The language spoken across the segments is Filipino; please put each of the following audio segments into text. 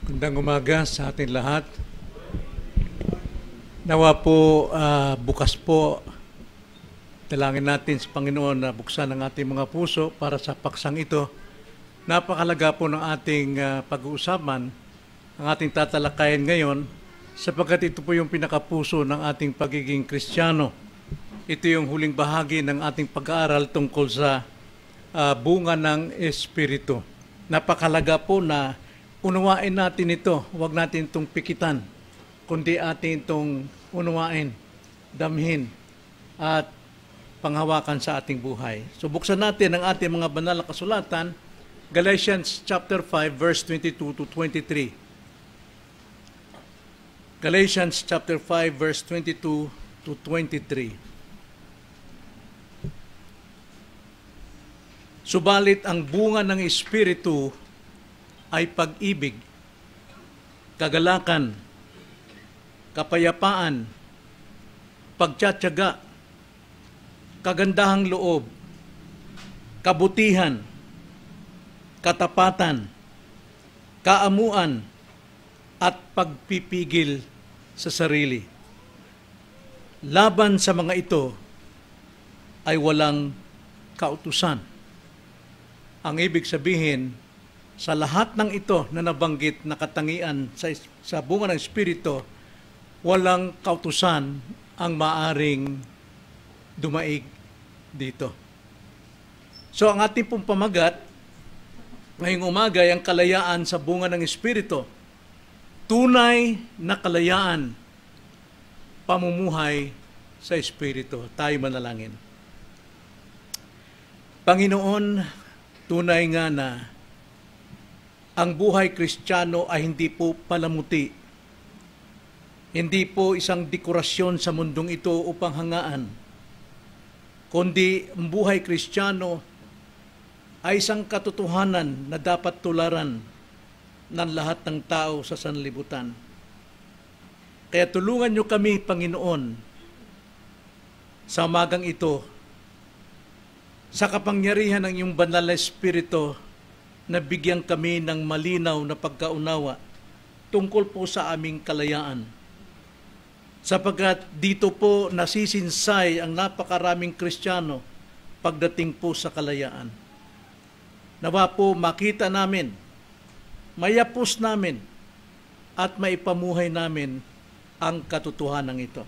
Magandang umaga sa ating lahat. Nawa po bukas po, dalangin natin sa Panginoon na buksan ang ating mga puso para sa paksang ito. Napakalaga po ng ating pag-uusapan, ang ating tatalakayin ngayon, sapagkat ito po yung pinakapuso ng ating pagiging Kristiyano. Ito yung huling bahagi ng ating pag-aaral tungkol sa bunga ng Espiritu. Napakalaga po na unawain natin ito, huwag natin itong pikitan, kundi atin itong unawain, damhin, at panghawakan sa ating buhay. So buksan natin ang ating mga banal na kasulatan, Galatians chapter 5, verse 22 to 23. Galatians chapter 5, verse 22 to 23. Subalit ang bunga ng Espiritu ay pag-ibig, kagalakan, kapayapaan, pagtiyatyaga, kagandahang loob, kabutihan, katapatan, kaamuan, at pagpipigil sa sarili. Laban sa mga ito ay walang kautusan. Ang ibig sabihin, sa lahat ng ito na nabanggit na katangian sa bunga ng Espiritu, walang kautusan ang maaring dumaig dito. So ang ating pong pamagat ngayong umaga ay ang kalayaan sa bunga ng Espiritu. Tunay na kalayaan, pamumuhay sa Espiritu. Tayo manalangin. Panginoon, tunay nga na ang buhay Kristiyano ay hindi po palamuti. Hindi po isang dekorasyon sa mundong ito upang hangaan. Kundi ang buhay Kristiyano ay isang katotohanan na dapat tularan ng lahat ng tao sa sanlibutan. Kaya tulungan niyo kami, Panginoon, sa umagang ito, sa kapangyarihan ng iyong banal na Espiritu, na bigyan kami ng malinaw na pagkaunawa tungkol po sa aming kalayaan. Sapagkat dito po nasisinsay ang napakaraming Kristiyano pagdating po sa kalayaan. Nawa po makita namin, mayapos namin, at maipamuhay namin ang katotohanan ito.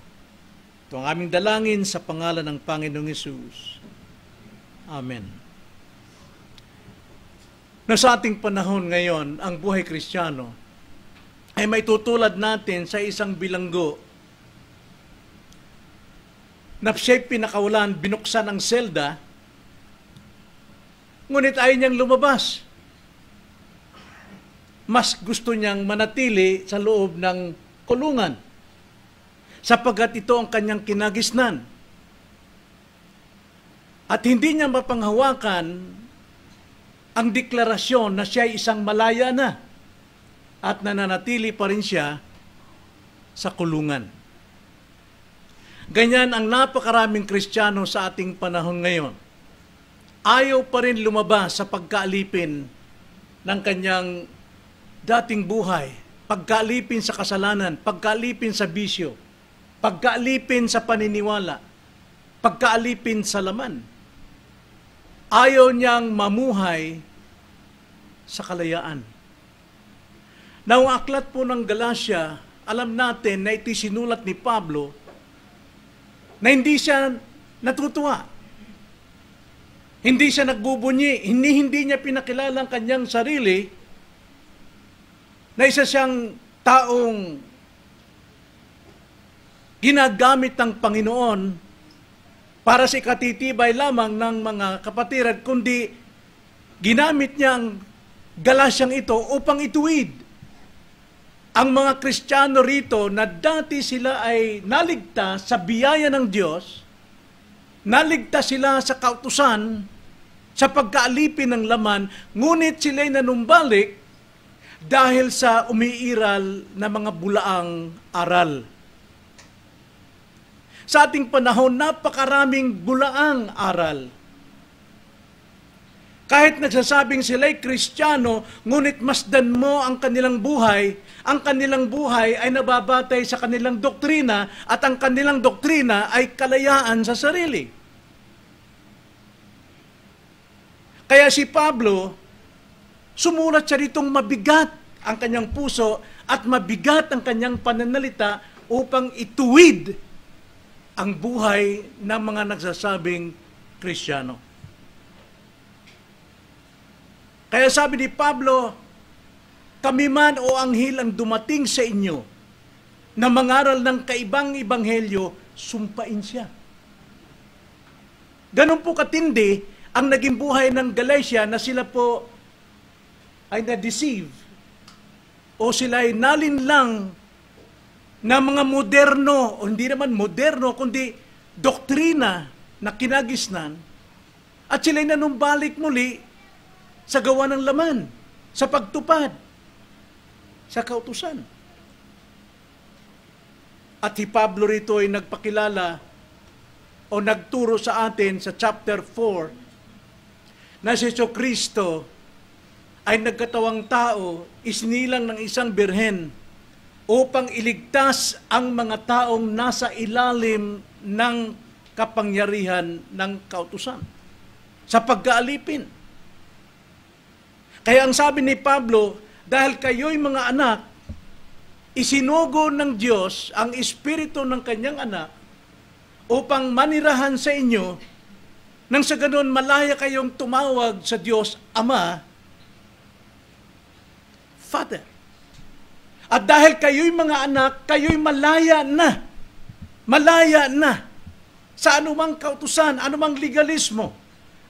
Ito ang aming dalangin sa pangalan ng Panginoong Hesus. Amen. Na sa ating panahon ngayon, ang buhay Kristiyano ay may tutulad natin sa isang bilanggo na siya'y pinakawalan, binuksan ang selda, ngunit ayaw niyang lumabas. Mas gusto niyang manatili sa loob ng kulungan sapagkat ito ang kanyang kinagisnan. At hindi niya mapanghawakan ang deklarasyon na siya ay isang malaya na at nananatili pa rin siya sa kulungan. Ganyan ang napakaraming Kristiyano sa ating panahon ngayon. Ayaw pa rin lumabas sa pagkaalipin ng kanyang dating buhay, pagkaalipin sa kasalanan, pagkaalipin sa bisyo, pagkaalipin sa paniniwala, pagkaalipin sa laman. Ayaw niyang mamuhay sa kalayaan. Now, ang aklat po ng Galatia, alam natin na ito'y sinulat ni Pablo na hindi siya natutuwa. Hindi siya nagbubunyi, hindi niya pinakilala ang kanyang sarili na isa siyang taong ginagamit ng Panginoon para sa ikatitibay lamang ng mga kapatiran, kundi ginamit niya ang Galasyang ito upang ituwid ang mga Kristiyano rito na dati sila ay naligtas sa biyaya ng Diyos, naligtas sila sa kautusan, sa pagkaalipin ng laman, ngunit sila'y nanumbalik dahil sa umiiral na mga bulaang aral. Sa ating panahon, napakaraming bulaang aral. Kahit nagsasabing sila'y Kristiyano, ngunit masdan mo ang kanilang buhay ay nababatay sa kanilang doktrina at ang kanilang doktrina ay kalayaan sa sarili. Kaya si Pablo, sumulat siya ditong mabigat ang kanyang puso at mabigat ang kanyang pananalita upang ituwid ang buhay ng mga nagsasabing Kristiyano. Kaya sabi ni Pablo, kami man o anghel ang dumating sa inyo na mangaral ng kaibang ebanghelyo, sumpain siya. Ganun po katindi ang naging buhay ng Galatia na sila po ay na-deceive o sila ay nalinlang na mga moderno, o hindi naman moderno, kundi doktrina na kinagisnan at sila ay nanumbalik muli sa gawa ng laman, sa pagtupad, sa kautusan. At si Pablo rito ay nagpakilala o nagturo sa atin sa chapter 4 na si Jesucristo ay nagkatawang tao, isinilang ng isang birhen upang iligtas ang mga taong nasa ilalim ng kapangyarihan ng kautusan sa pagkaalipin. Kaya ang sabi ni Pablo, dahil kayo'y mga anak, isinugo ng Diyos ang espiritu ng kanyang anak upang manirahan sa inyo nang sa ganon malaya kayong tumawag sa Diyos Ama, Father. At dahil kayo'y mga anak, kayo'y malaya na sa anumang kautusan, anumang legalismo,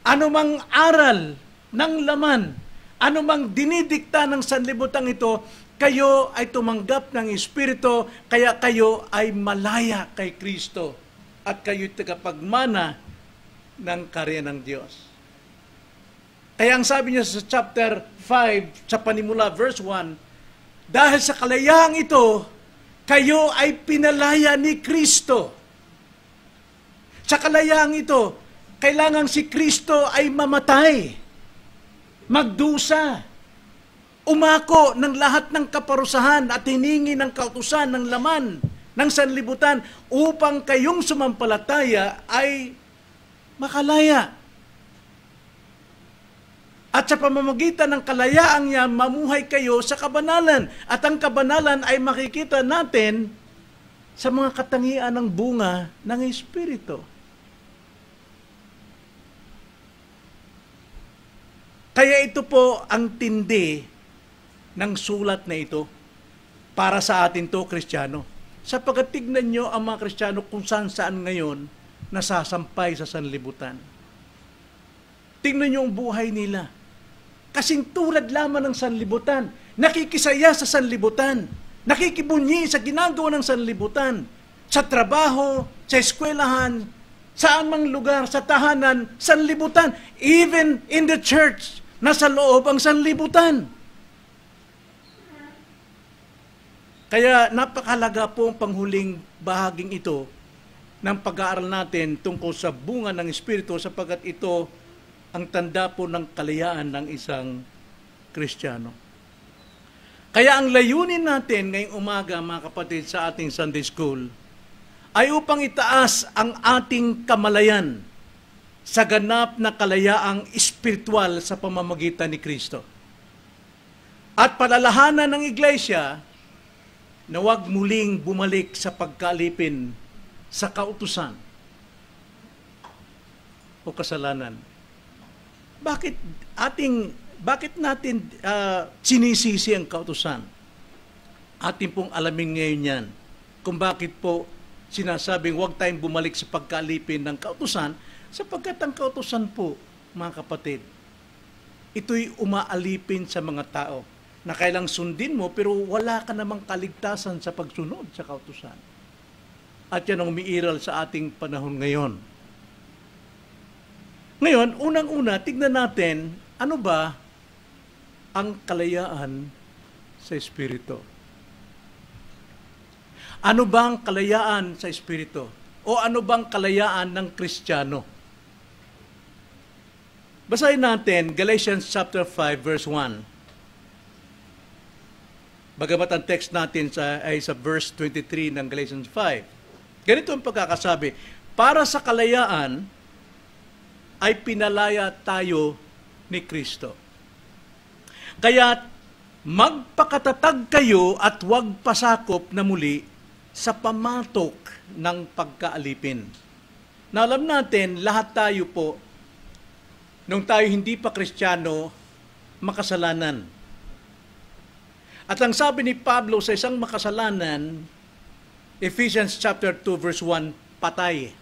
anumang aral ng laman, anumang dinidikta ng sanlibutan ito, kayo ay tumanggap ng Espiritu, kaya kayo ay malaya kay Kristo at kayo'y tagapagmana ng karya ng Diyos. Kaya ang sabi niya sa chapter 5, sa panimula, verse 1, dahil sa kalayaang ito, kayo ay pinalaya ni Kristo. Sa kalayaang ito, kailangan si Kristo ay mamatay, magdusa, umako ng lahat ng kaparusahan at hiningi ng kautusan ng laman ng sanlibutan upang kayong sumampalataya ay makalaya. At sa pamamagitan ng kalayaang niya, mamuhay kayo sa kabanalan. At ang kabanalan ay makikita natin sa mga katangian ng bunga ng Espiritu. Kaya ito po ang tindi ng sulat na ito para sa atin to, Kristiyano. Sapagkat tignan nyo ang mga Kristiyano kung saan ngayon nasasampay sa sanlibutan. Tignan nyo ang buhay nila. Kasing tulad lamang ng sanlibutan. Nakikisaya sa sanlibutan. Nakikibunyi sa ginagawa ng sanlibutan. Sa trabaho, sa eskwelahan, saan mang lugar, sa tahanan, sanlibutan. Even in the church, nasa loob ang sanlibutan. Kaya napakalaga po ang panghuling bahaging ito ng pag-aaral natin tungkol sa bunga ng Espiritu sapagkat ito ang tanda po ng kalayaan ng isang Kristiyano. Kaya ang layunin natin ngayong umaga, mga kapatid, sa ating Sunday School ay upang itaas ang ating kamalayan sa ganap na kalayaang espiritual sa pamamagitan ni Kristo. At palalahanan ng Iglesia na huwag muling bumalik sa pagkaalipin sa kautusan o kasalanan. Bakit natin sinisisi ang kautusan? Atin pong alamin ngayon yan kung bakit po sinasabing huwag tayong bumalik sa pagkaalipin ng kautusan sapagkat ang kautusan po, mga kapatid, ito'y umaalipin sa mga tao na kailang sundin mo pero wala ka namang kaligtasan sa pagsunod sa kautusan. At yan ang umiiral sa ating panahon ngayon. Ngayon, unang-una, tignan natin, ano ba ang kalayaan sa Espiritu? Ano bang kalayaan sa Espiritu? O ano bang kalayaan ng Kristiyano? Basahin natin Galatians chapter 5 verse 1. Bagamat ang text natin ay sa verse 23 ng Galatians 5. Ganito ang pagkakasabi, para sa kalayaan ay pinalaya tayo ni Kristo. Kaya magpakatatag kayo at huwag pasakop na muli sa pamatok ng pagkaalipin. Na alam natin, lahat tayo po, nung tayo hindi pa Kristiyano, makasalanan. At ang sabi ni Pablo sa isang makasalanan, Ephesians chapter 2 verse 1, patay.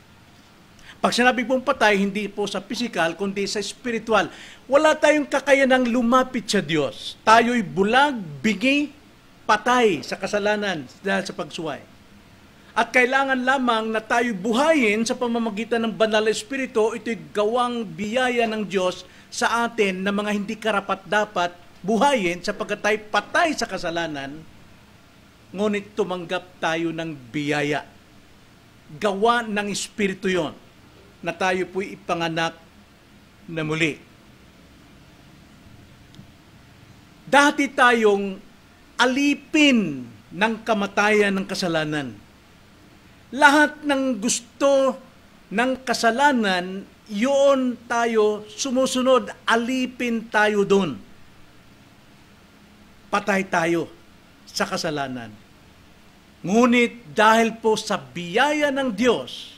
Pag sinabi pong patay, hindi po sa physical, kundi sa spiritual. Wala tayong kakayanang lumapit sa Diyos. Tayo'y bulag, bingi, patay sa kasalanan dahil sa pagsuway. At kailangan lamang na tayo buhayin sa pamamagitan ng banal na Espiritu, ito'y gawang biyaya ng Diyos sa atin na mga hindi karapat-dapat buhayin sapagkat tayo patay sa kasalanan, ngunit tumanggap tayo ng biyaya. Gawa ng Espiritu yon na tayo po'y ipanganak na muli. Dati tayong alipin ng kamatayan ng kasalanan. Lahat ng gusto ng kasalanan, yun tayo sumusunod, alipin tayo doon. Patay tayo sa kasalanan. Ngunit dahil po sa biyaya ng Diyos,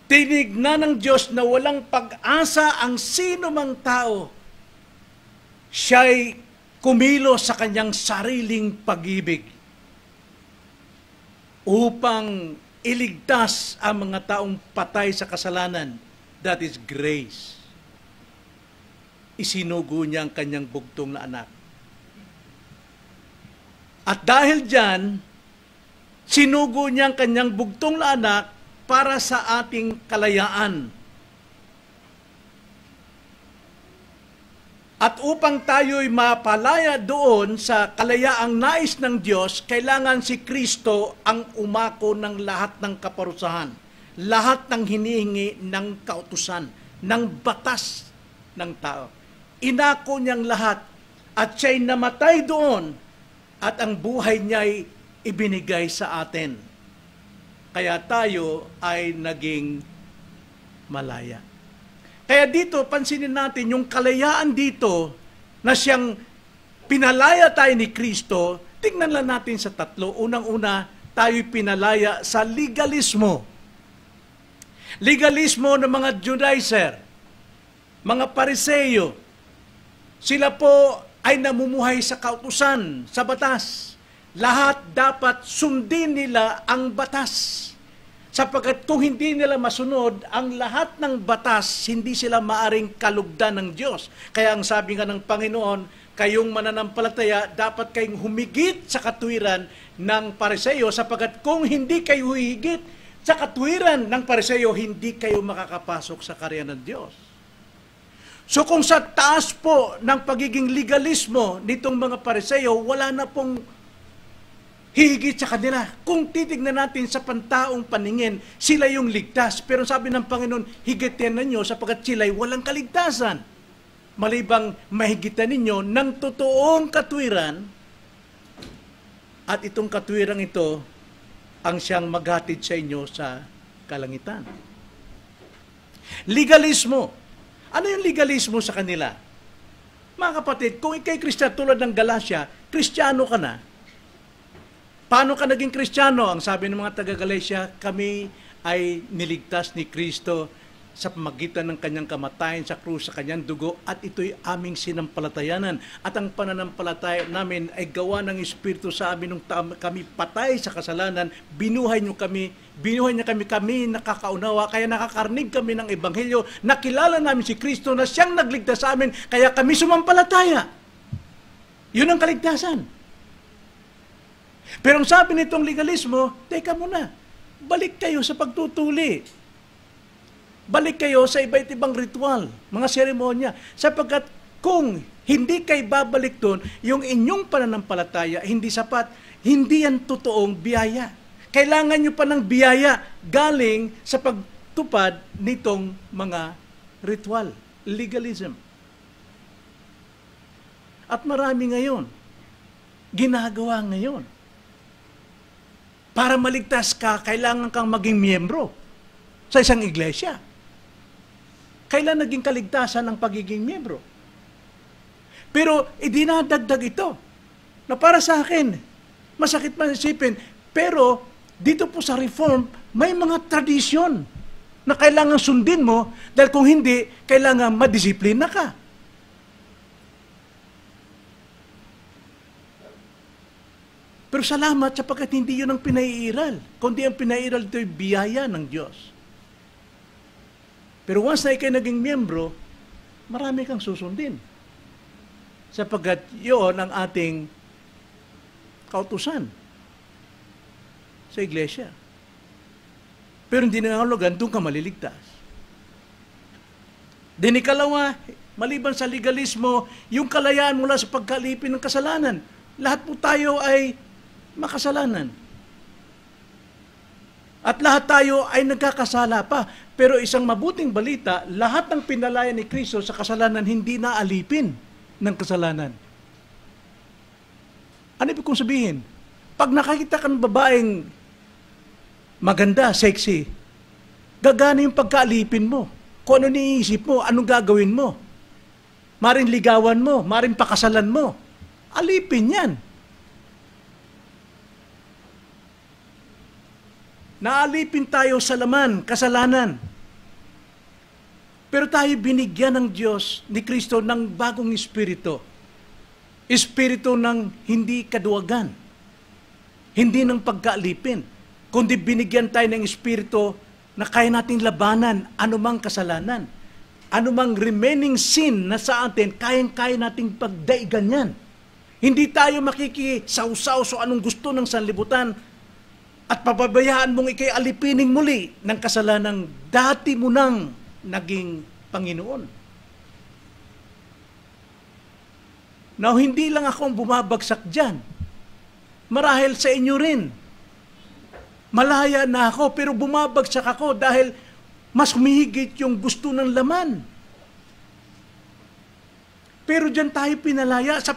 tinignan ng Diyos na walang pag-asa ang sino mang tao, siya'y kumilos sa kanyang sariling pag-ibig upang iligtas ang mga taong patay sa kasalanan. That is grace. Isinugo niya ang kanyang bugtong na anak. At dahil dyan, sinugo niya ang kanyang bugtong na anak para sa ating kalayaan. At upang tayo'y mapalaya doon sa kalayaang nais ng Diyos, kailangan si Kristo ang umako ng lahat ng kaparusahan, lahat ng hinihingi ng kautusan, ng batas ng tao. Inako niyang lahat at siya'y namatay doon at ang buhay niya'y ibinigay sa atin. Kaya tayo ay naging malaya. Kaya dito, pansinin natin yung kalayaan dito na siyang pinalaya tayo ni Kristo. Tingnan lang natin sa tatlo. Unang-una, tayo'y pinalaya sa legalismo. Legalismo ng mga Judaizer, mga Pariseyo. Sila po ay namumuhay sa kautusan, sa batas. Lahat dapat sundin nila ang batas. Sapagkat kung hindi nila masunod, ang lahat ng batas, hindi sila maaring kalugdan ng Diyos. Kaya ang sabi nga ng Panginoon, kayong mananampalataya, dapat kayong humigit sa katwiran ng Pariseyo, sapagkat kung hindi kayo higit sa katwiran ng Pariseyo, hindi kayo makakapasok sa karya ng Diyos. So kung sa taas po ng pagiging legalismo nitong mga Pariseyo, wala na pong higit sa kanila. Kung titignan natin sa pantaong paningin, sila yung ligtas. Pero sabi ng Panginoon, higitin ninyo sapagkat sila'y walang kaligtasan. Malibang mahigitan ninyo ng totoong katwiran, at itong katwirang ito ang siyang maghatid sa inyo sa kalangitan. Legalismo. Ano yung legalismo sa kanila? Mga kapatid, kung ikay Kristiyano tulad ng Galacia, Kristiyano ka na, paano ka naging Kristiyano? Ang sabi ng mga taga-Galacia, kami ay niligtas ni Kristo sa pamagitan ng kanyang kamatayan sa krus, sa kanyang dugo, at ito'y aming sinampalatayanan. At ang pananampalataya namin ay gawa ng Espiritu sa amin nung kami patay sa kasalanan, binuhay niya kami nakakaunawa, kaya nakakarnig kami ng Ebanghelyo, nakilala namin si Kristo na siyang nagligtas sa amin, kaya kami sumampalataya. Yun ang kaligtasan. Pero ang sabi nitong legalismo, teka muna, balik kayo sa pagtutuli. Balik kayo sa iba't ibang ritual, mga seremonya. Sapagkat kung hindi kayo babalik doon, yung inyong pananampalataya, hindi sapat, hindi yan totoong biyaya. Kailangan nyo pa ng biyaya galing sa pagtupad nitong mga ritual, legalism. At marami ngayon, ginagawa ngayon. Para maligtas ka, kailangan kang maging miyembro sa isang iglesia. Kailan naging kaligtasan ang pagiging miyembro? Pero idinadagdag ito na para sa akin, masakit man isipin, pero dito po sa Reform, may mga tradisyon na kailangan sundin mo dahil kung hindi, kailangan madisiplina ka. Pero salamat sapagkat hindi yun ang pinaiiral, kundi ang pinaiiral ito ay biyaya ng Diyos. Pero once na ikay naging miyembro, marami kang susundin. Sapagkat yun ang ating kautusan sa iglesia. Pero hindi nangangahulugan, doon ka maliligtas. Din ikalawa, maliban sa legalismo, yung kalayaan mula sa pagkalipin ng kasalanan. Lahat po tayo ay makasalanan. At lahat tayo ay nagkakasala pa. Pero isang mabuting balita, lahat ng pinalaya ni Kristo sa kasalanan hindi na alipin ng kasalanan. Ano ibig kong sabihin? Pag nakakita ka ng babaeng maganda, sexy, gagana yung pagkaalipin mo. Kung ano niisip mo, anong gagawin mo. Maring ligawan mo, maring pakasalan mo. Alipin yan. Naalipin tayo sa laman, kasalanan. Pero tayo binigyan ng Diyos, ni Kristo, ng bagong espiritu. Espiritu ng hindi kaduwagan. Hindi ng pagkaalipin. Kundi binigyan tayo ng espiritu na kaya nating labanan anumang kasalanan. Anumang remaining sin na sa atin, kayang-kaya nating pagdaigan yan. Hindi tayo makikisawsaw so anong gusto ng sanlibutan at pababayaan mong ikay alipining muli ng kasalanang dati mo nang naging Panginoon. Now, hindi lang ako ang bumabagsak dyan. Marahil sa inyo rin. Malaya na ako, pero bumabagsak ako dahil mas humihigit yung gusto ng laman. Pero dyan tayo pinalaya, sa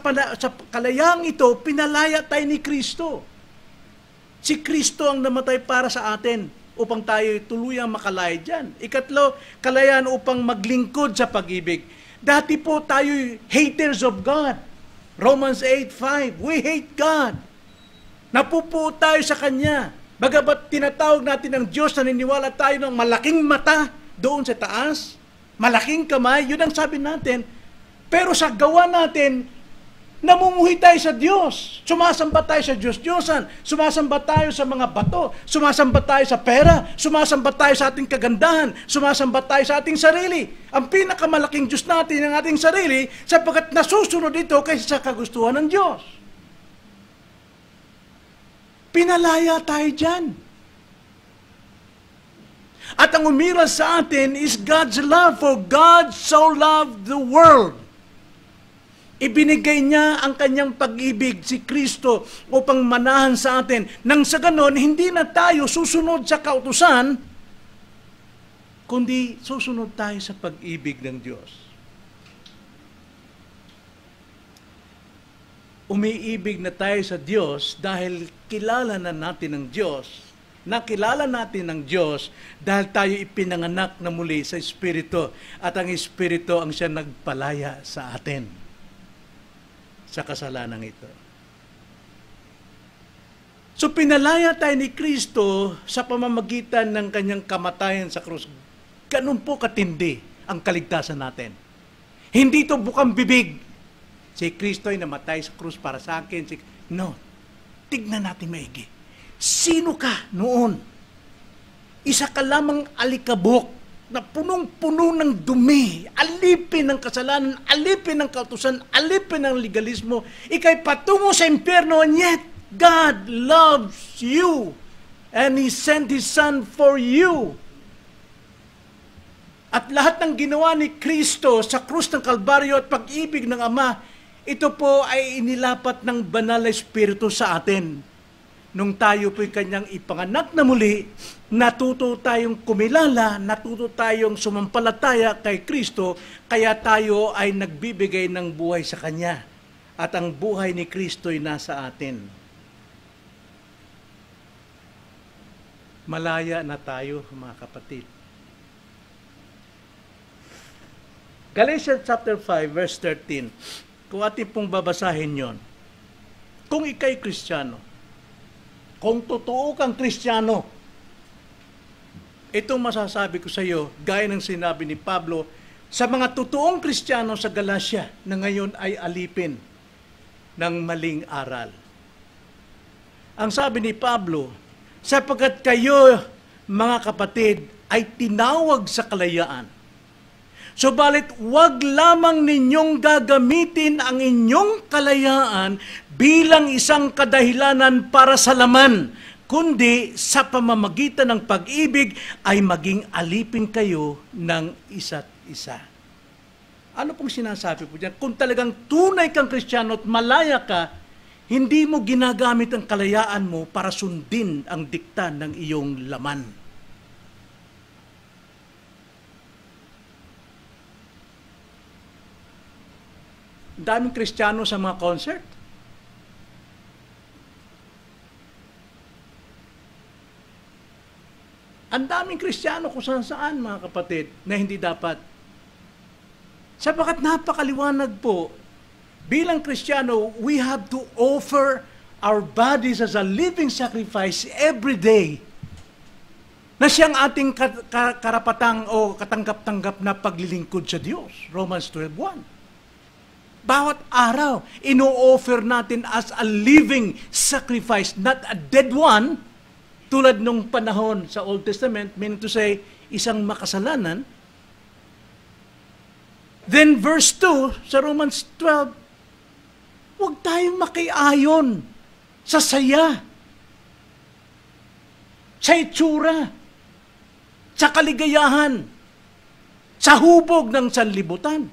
kalayaang ito, pinalaya tayo ni Kristo. Si Kristo ang namatay para sa atin upang tayo tuluyang makalaya dyan. Ikatlo, kalayaan upang maglingkod sa pag-ibig. Dati po tayo haters of God. Romans 8:5, we hate God. Napupuo tayo sa Kanya. Bagamat tinatawag natin ng Diyos, naniniwala tayo ng malaking mata doon sa taas, malaking kamay, yun ang sabi natin. Pero sa gawa natin, namumuhi tayo sa Diyos. Sumasamba tayo sa Diyos-Diyosan. Sumasamba tayo sa mga bato. Sumasamba tayo sa pera. Sumasamba tayo sa ating kagandahan. Sumasamba tayo sa ating sarili. Ang pinakamalaking Diyos natin ang ating sarili sapagkat nasusunod ito kaysa sa kagustuhan ng Diyos. Pinalaya tayo dyan. At ang umiral sa atin is God's love, for God so loved the world. Ibinigay niya ang kanyang pag-ibig, si Kristo, upang manahan sa atin. Nang sa ganon, hindi na tayo susunod sa kautusan, kundi susunod tayo sa pag-ibig ng Diyos. Umiibig na tayo sa Diyos dahil kilala na natin ang Diyos. Nakilala natin ang Diyos dahil tayo ipinanganak na muli sa Espiritu. At ang Espiritu ang siya nagpalaya sa atin sa kasalanan ito. So pinalaya tayo ni Kristo sa pamamagitan ng kanyang kamatayan sa krus. Ganun po katindi ang kaligtasan natin. Hindi ito bukang bibig. Si Kristo ay namatay sa krus para sa akin. No. Tignan natin maigi. Sino ka noon? Isa ka lamang alikabok na punong-puno ng dumi, alipin ng kasalanan, alipin ng kautusan, alipin ng legalismo, ikay patungo sa impyerno, and yet God loves you and He sent His Son for you. At lahat ng ginawa ni Kristo sa krus ng Kalbaryo at pag-ibig ng Ama, ito po ay inilapat ng banal na Espiritu sa atin. nung tayo po'y kanyang ipanganak na muli, natuto tayong kumilala, natuto tayong sumampalataya kay Kristo, kaya tayo ay nagbibigay ng buhay sa Kanya. At ang buhay ni Kristo'y nasa atin. Malaya na tayo, mga kapatid. Galatians chapter 5, verse 13. Kung ating pong babasahin yon, kung ikay Kristiyano, kung totoo kang Kristiyano, itong masasabi ko sa iyo, gaya ng sinabi ni Pablo, sa mga totoong Kristiyano sa Galacia na ngayon ay alipin ng maling aral. Ang sabi ni Pablo, sapagkat kayo, mga kapatid, ay tinawag sa kalayaan. Subalit, wag lamang ninyong gagamitin ang inyong kalayaan bilang isang kadahilanan para sa laman, kundi sa pamamagitan ng pag-ibig ay maging alipin kayo ng isa't isa. Ano pong sinasabi po dyan? Kung talagang tunay kang Kristiyano at malaya ka, hindi mo ginagamit ang kalayaan mo para sundin ang dikta ng iyong laman. Daming Kristiyano sa mga concert. Ang daming Kristiyano kung saan mga kapatid, na hindi dapat. Sapagkat napakaliwanag po, bilang Kristiyano, we have to offer our bodies as a living sacrifice every day, na siyang ating karapatang o katanggap-tanggap na paglilingkod sa Diyos. Romans 12:1. Bawat araw, ino-offer natin as a living sacrifice, not a dead one, tulad nung panahon sa Old Testament, meaning to say, isang makasalanan. Then verse 2 sa Romans 12, huwag tayong makiayon sa saya, sa itsura, sa kaligayahan, sa hubog ng sanlibutan,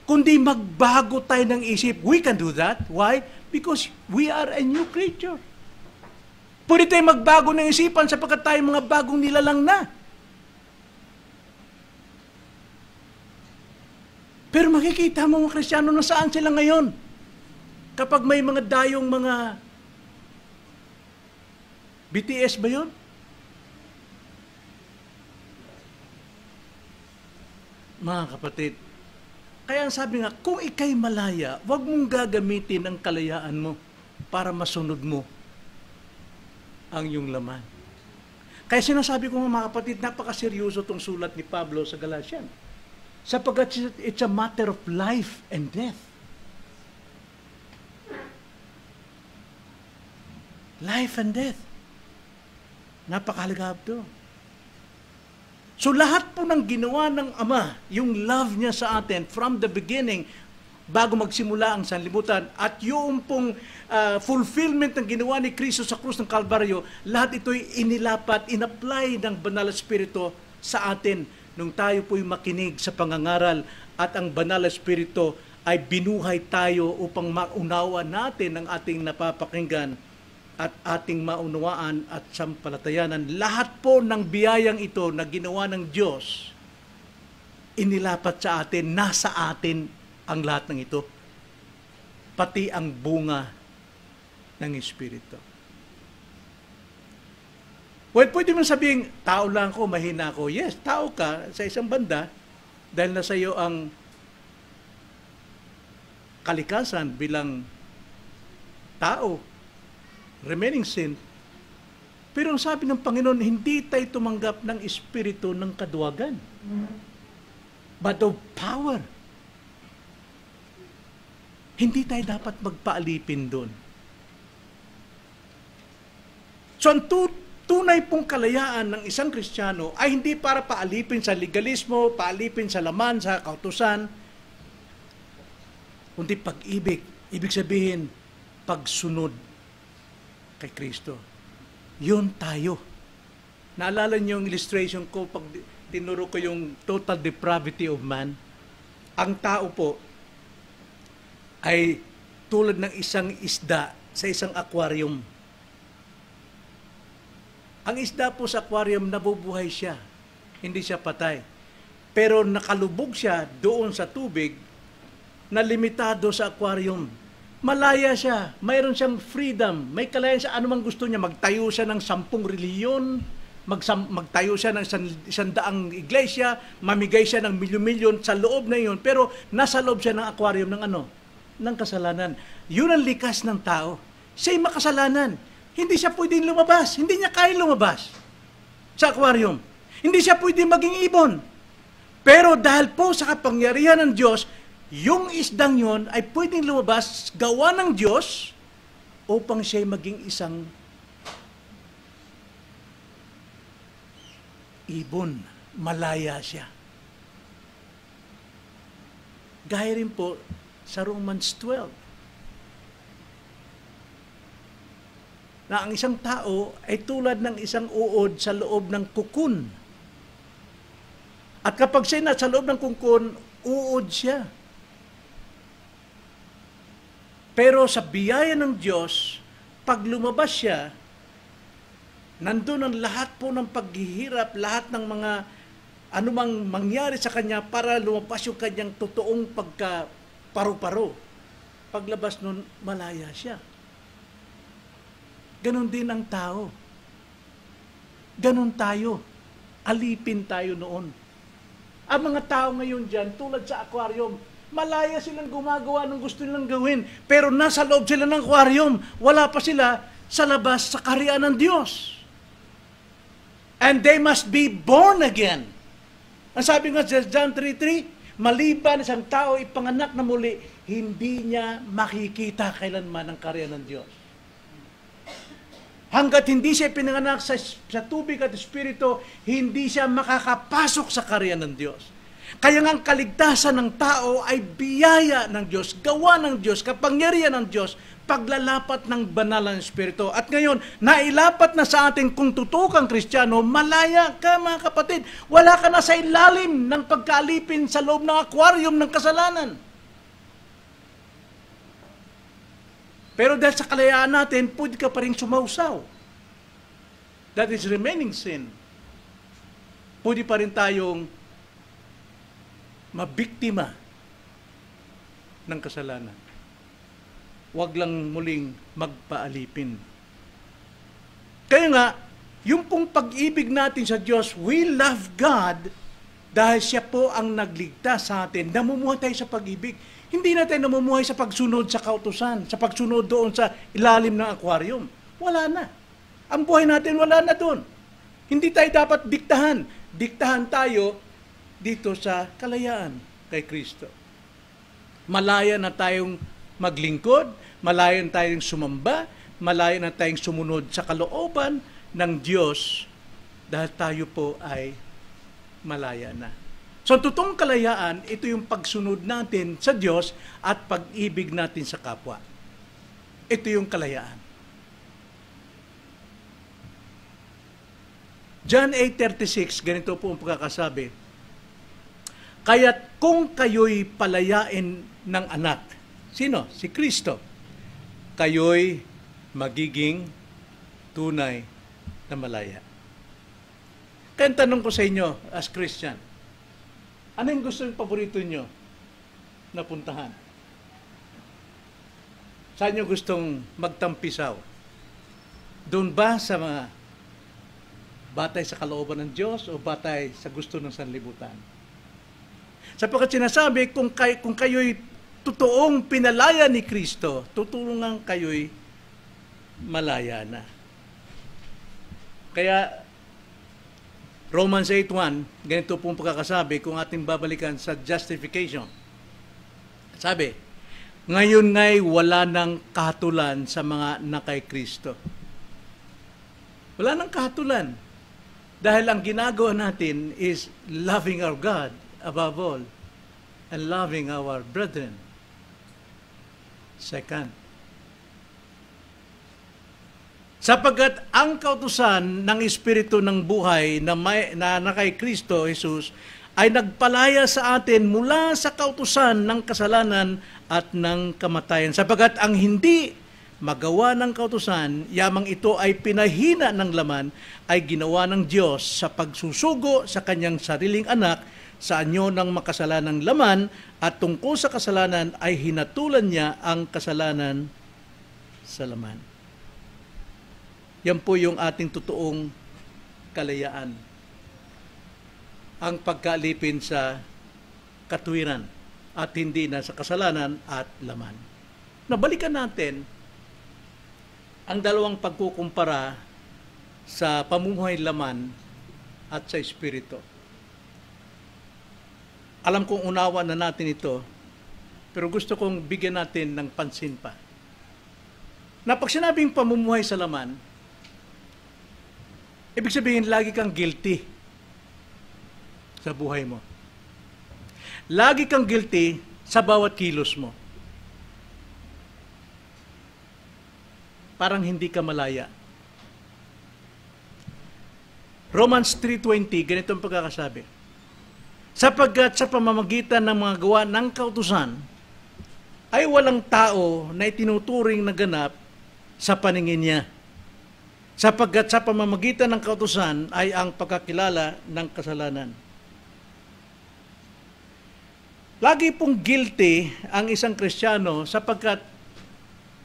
kundi magbago tayo ng isip. We can do that. Why? Because we are a new creature. Pwede tayo magbago ng isipan sapagkat tayo mga bagong nilalang na. Pero makikita mo mga Kristiyano na saan sila ngayon. Kapag may mga dayong mga BTS ba yun? Mga kapatid, kaya ang sabi nga, kung ikay malaya, huwag mong gagamitin ang kalayaan mo para masunod mo ang iyong laman. Kaya sinasabi ko mga kapatid, napakaseryoso itong sulat ni Pablo sa Galatian. Sapagkat it's a matter of life and death. Life and death. Napakahalaga ito. So lahat po ng ginawa ng Ama, yung love niya sa atin from the beginning, bago magsimula ang sanlibutan, at yung pong fulfillment ng ginawa ni Kristo sa krus ng Kalbaryo, lahat ito'y inilapat, inapply ng Banal na Espiritu sa atin nung tayo po'y makinig sa pangangaral at ang Banal na Espiritu ay binuhay tayo upang maunawa natin ang ating napapakinggan at ating maunawaan at sampalatayanan. Lahat po ng biyayang ito na ginawa ng Diyos, inilapat sa atin, nasa atin ang lahat ng ito. Pati ang bunga ng Espiritu. Well, pwede mo sabihin, tao lang ako, mahina ako. Yes, tao ka sa isang banda dahil nasa iyo ang kalikasan bilang tao. Remaining sin. Pero ang sabi ng Panginoon, hindi tayo tumanggap ng espiritu ng kaduwagan, but of power. Hindi tayo dapat magpaalipin doon. So ang tunay pong kalayaan ng isang Kristiyano ay hindi para paalipin sa legalismo, paalipin sa laman, sa kautusan, kundi pag-ibig. Ibig sabihin, pagsunod kay Kristo. Yun tayo. Naalala niyo yung illustration ko pag tinuro ko yung total depravity of man? Ang tao po ay tulad ng isang isda sa isang aquarium. Ang isda po sa aquarium, nabubuhay siya. Hindi siya patay. Pero nakalubog siya doon sa tubig na limitado sa aquarium. Malaya siya. Mayroon siyang freedom. May kalayan siya anumang gusto niya. Magtayo siya ng 10 reliyon, magtayo siya ng 100 iglesia, mamigay siya ng milyon-milyon sa loob na yun. Pero nasa loob siya ng aquarium ng ano? Ng kasalanan. Yun ang likas ng tao. Siya'y makasalanan. Hindi siya pwedeng lumabas. Hindi niya kaya lumabas sa aquarium. Hindi siya pwedeng maging ibon. Pero dahil po sa kapangyarihan ng Diyos, yung isdang yon ay pwedeng lumabas, gawa ng Diyos, upang siya'y maging isang ibon. Malaya siya. Gaya rin po sa Romans 12. Na ang isang tao ay tulad ng isang uod sa loob ng kukun. At kapag siya nasa loob ng kukun, uod siya. Pero sa biyaya ng Diyos, pag lumabas siya, nandun ang lahat po ng paghihirap, lahat ng mga anumang mangyari sa kanya para lumabas yung kanyang totoong pagka-paru-paro. Paglabas nun, malaya siya. Ganon din ang tao. Ganon tayo. Alipin tayo noon. Ang mga tao ngayon dyan, tulad sa aquarium, malaya silang gumagawa ng gusto nilang gawin. Pero nasa loob sila ng aquarium. Wala pa sila sa labas sa kaharian ng Diyos. And they must be born again. Ang sabi nga sa John 3:3, maliban isang tao ipanganak na muli, hindi niya makikita kailanman ang kaharian ng Diyos. Hanggat hindi siya pinanganak sa tubig at espiritu, hindi siya makakapasok sa kaharian ng Diyos. Kaya nga ang kaligtasan ng tao ay biyaya ng Diyos, gawa ng Diyos, kapangyarihan ng Diyos, paglalapat ng banal na espiritu. At ngayon, nailapat na sa atin kung totoo kang Kristiyano, malaya ka mga kapatid. Wala ka na sa ilalim ng pagkaalipin sa loob ng aquarium ng kasalanan. Pero dahil sa kalayaan natin, pwede ka pa rin sumausaw. That is remaining sin. Pwede pa rin tayong mabiktima ng kasalanan. Huwag lang muling magpaalipin. Kaya nga, yung pong pag-ibig natin sa Diyos, we love God dahil siya po ang nagligtas sa atin. Namumuhay tayo sa pag-ibig. Hindi na tayo namumuhay sa pagsunod sa kautusan, sa pagsunod doon sa ilalim ng aquarium. Wala na. Ang buhay natin wala na doon. Hindi tayo dapat diktahan. Diktahan tayo dito sa kalayaan kay Kristo. Malaya na tayong maglingkod, malaya na tayong sumamba, malaya na tayong sumunod sa kalooban ng Diyos dahil tayo po ay malaya na. So, totoong kalayaan, ito yung pagsunod natin sa Diyos at pag-ibig natin sa kapwa. Ito yung kalayaan. John 8:36, ganito po ang pagkakasabi. Kaya't kung kayo'y palayain ng anak, sino? Si Kristo. Kayo'y magiging tunay na malaya. Kaya tanong ko sa inyo as Christian, ano yung gusto yung paborito nyo na puntahan? Saan nyo gustong magtampisaw? Doon ba sa mga batay sa kalooban ng Diyos o batay sa gusto ng sanlibutan? Sapagkat sinasabi, kung kayo'y totoong pinalaya ni Kristo, tutulungan kayo'y malaya na. Kaya, Romans 8:1, ganito pong pagkakasabi kung ating babalikan sa justification. Sabi, ngayon nga'y wala nang kahatulan sa mga nakay Kristo. Wala nang kahatulan. Dahil ang ginagawa natin is loving our God above all and loving our brethren. Second, sapagkat ang kautusan ng Espiritu ng buhay na kay Kristo Jesus ay nagpalaya sa atin mula sa kautusan ng kasalanan at ng kamatayan. Sapagkat ang hindi magawa ng kautusan, yamang ito ay pinahina ng laman, ay ginawa ng Diyos sa pagsusugo sa kanyang sariling anak sa anyo ng makasalanang laman, at tungkol sa kasalanan ay hinatulan niya ang kasalanan sa laman. Yan po yung ating totoong kalayaan. Ang pagkalipin sa katuwiran at hindi na sa kasalanan at laman. Nabalikan natin ang dalawang pagkukumpara sa pamumuhay laman at sa espiritu. Alam kong unawa na natin ito, pero gusto kong bigyan natin ng pansin pa. Na pag sinabing pamumuhay sa laman, ibig sabihin lagi kang guilty sa buhay mo. Lagi kang guilty sa bawat kilos mo. Parang hindi ka malaya. Romans 3:20, ganito ang pagkakasabi. Sapagkat sa pamamagitan ng mga gawa ng kautusan, ay walang tao na itinuturing na ganap sa paningin niya. Sapagkat sa pamamagitan ng kautusan ay ang pagkakilala ng kasalanan. Lagi pong guilty ang isang Kristiyano sapagkat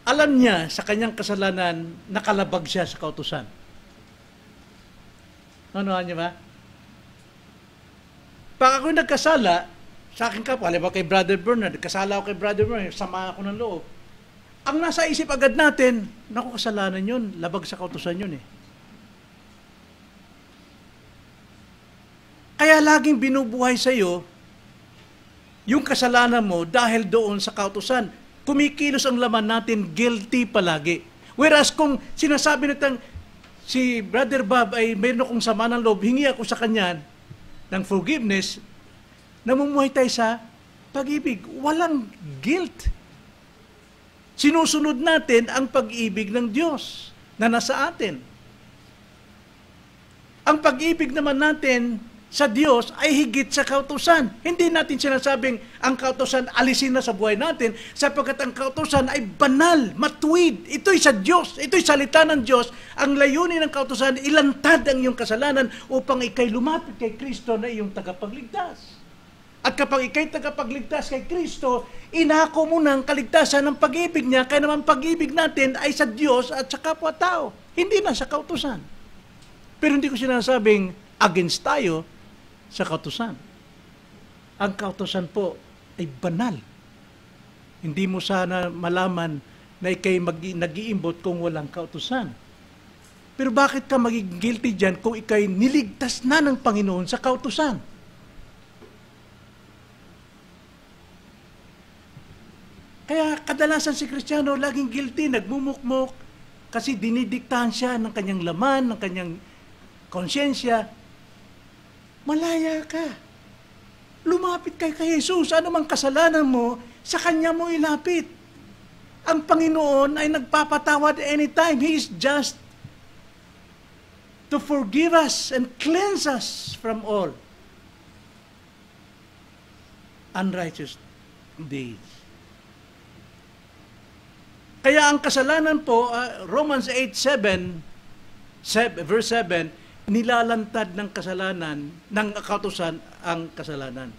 alam niya sa kanyang kasalanan nakalabag siya sa kautusan. Ano niyo ba? Pag ako'y nagkasala sa aking kapwa, halimbawa kay Brother Bernard, nagkasala ako kay Brother Bernard, sama ako ng loob. Ang nasa isip agad natin, naku, kasalanan yun, labag sa kautusan yun eh. Kaya laging binubuhay sa iyo yung kasalanan mo dahil doon sa kautusan. Kumikilos ang laman natin, guilty palagi. Whereas kung sinasabi natin, si Brother Bob ay mayroon akong sama ng loob, hingi ako sa kanya ng forgiveness, namumuhay tayo sa pag-ibig. Walang guilt. Sinusunod natin ang pag-ibig ng Diyos na nasa atin. Ang pag-ibig naman natin sa Diyos ay higit sa kautusan. Hindi natin sinasabing ang kautusan alisin na sa buhay natin sapagkat ang kautusan ay banal, matuwid. Ito'y sa Diyos, ito'y salita ng Diyos. Ang layunin ng kautusan, ilantad ang iyong kasalanan upang ikay lumapit kay Kristo na iyong tagapagligtas. At kapag ikay tagapagligtas kay Kristo, inako mo ng kaligtasan ng pag-ibig niya, kaya naman pag-ibig natin ay sa Diyos at sa kapwa-tao, hindi na sa kautusan. Pero hindi ko sinasabing against tayo sa kautusan. Ang kautusan po ay banal. Hindi mo sana malaman na ikay nag-iimbot kung walang kautusan. Pero bakit ka magiging guilty dyan kung ikay niligtas na ng Panginoon sa kautusan? Kaya kadalasan si Kristiyano laging guilty, nagmumukmok, kasi dinidiktahan siya ng kanyang laman, ng kanyang konsyensya. Malaya ka. Lumapit kay Jesus. Ano mang kasalanan mo, sa Kanya mo ilapit. Ang Panginoon ay nagpapatawad anytime. He is just to forgive us and cleanse us from all unrighteous deeds. Kaya ang kasalanan po, Romans 8:7, verse 7, nilalantad ng kasalanan, ng kautusan ang kasalanan.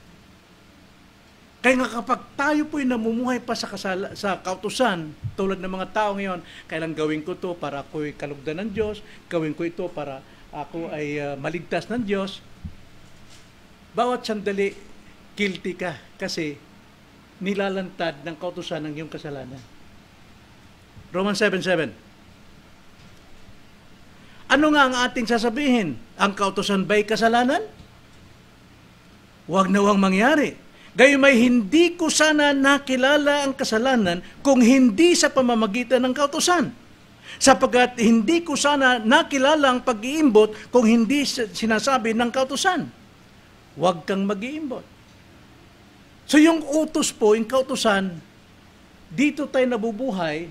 Kaya nga kapag tayo po'y namumuhay pa sa kautusan, tulad ng mga tao ngayon, kailang gawin ko to para ako'y kalugdan ng Diyos, gawin ko ito para ako ay maligtas ng Diyos, bawat sandali, guilty ka kasi nilalantad ng kautusan ng iyong kasalanan. Romans 7:7. Ano nga ang ating sasabihin? Ang kautusan ba'y kasalanan? Huwag nawang mangyari. Gayumay hindi ko sana nakilala ang kasalanan kung hindi sa pamamagitan ng kautusan. Sapagkat hindi ko sana nakilala ang pag-iimbot kung hindi sinasabi ng kautusan. Huwag kang mag-iimbot. So yung utos po, yung kautusan, dito tayo nabubuhay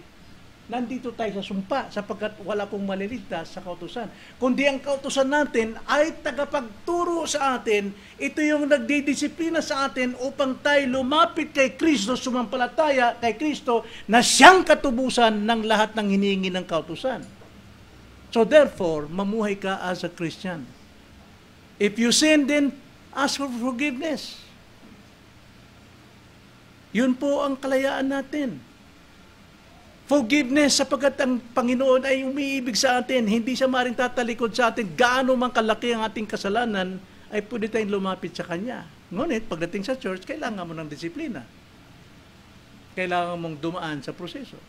nandito tayo sa sumpa sapagkat wala pong maliligtas sa kautusan. Kundi ang kautusan natin ay tagapagturo sa atin, ito yung nagdidisiplina sa atin upang tayo lumapit kay Kristo, sumampalataya kay Kristo na siyang katubusan ng lahat ng hinihingi ng kautusan. So therefore, mamuhay ka as a Christian. If you sin, then ask for forgiveness. Yun po ang kalayaan natin. Forgiveness sapagkat ang Panginoon ay umiibig sa atin. Hindi siya maring tatalikod sa atin. Gaano man kalaki ang ating kasalanan, ay pwede tayong lumapit sa Kanya. Ngunit, pagdating sa church, kailangan mo ng disiplina. Kailangan mong dumaan sa proseso.